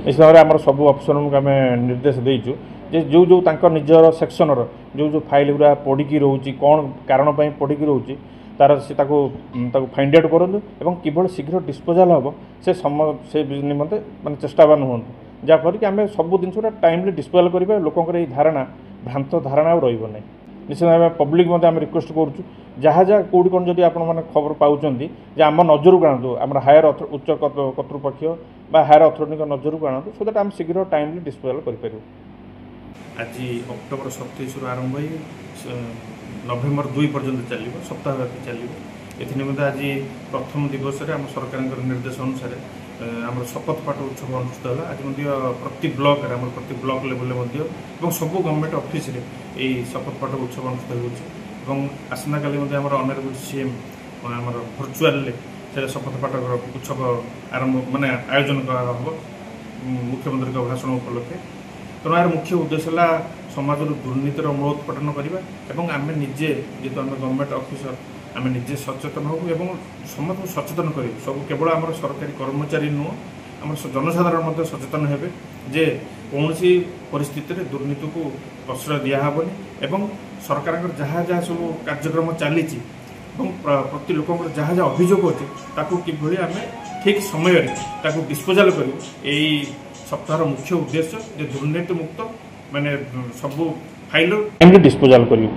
निश्चित भाव में सब अफिसर को आम निर्देश देचु जे जो जो निजर सेक्शनर जो जो फाइल गुरा पड़ी रोचे कौन कारण पड़ी रोचे तार से फाइंड आउट करूँ और किभली शीघ्र डिस्पोजाल हम से निमंते माने चेष्टावान हूँ जहाँफल कि आम सब जिन टाइमली डिस्पोजाल करेंगे लोकंर ये धारणा भ्रांत धारणा रही निश्चित भाव पब्लिक आम रिक्वेस्ट करूँ जहाँ जहाँ कौटी कौन जब आप खबर पाँच आम नजर को आनतु आम हायर उच्च कर्तृपक्ष हायर अथॉरिटी नजर को आनतु सो दैट आम शीघ्र टाइमली डिस्पोजाल कर। आज अक्टोबर 27 आरंभ हो नवेम्बर 2 पर्यंत चलो सप्ताहव्यापी चलो एनिमते आज प्रथम दिवस आम सरकार निर्देश अनुसार आम शपथ पाठ उत्सव अनुष्ठित है। आज प्रति ब्लॉक लेवल और सब गवर्नमेंट ऑफिस रे यही शपथ पाठ उत्सव अनुष्ठित हो आसंता काली ऑनरेबल सीएम आम भर्चुआल शपथ पाठ उत्सव आरंभ माने आयोजन हम मुख्यमंत्री का भाषण उपलक्षे तेणु यार मुख्य उद्देश्य है समाज दुर्नीतिर मूलोत्पाटन करवा आम निजे जेहतु आम गवर्नमेंट ऑफिसर आम निजे सचेतन हो समस्त सचेतन कर सब केवल आम सरकारी कर्मचारी नुह आम जनसाधारण सचेतन हेबे जे कौन परिस्थिति रे दुर्नीति को प्रश्रय दिहबनी और सरकार जहाँ जहाँ सब कार्यक्रम चली प्रति लोक जहाँ जहाँ अभियोग अच्छे किभली आम ठीक समय डिस्पोजाल कर सप्ताह मुख्य उद्देश्य जे दुर्नीति मुक्त माने सब फाइल डिस्पोजाल करूँ।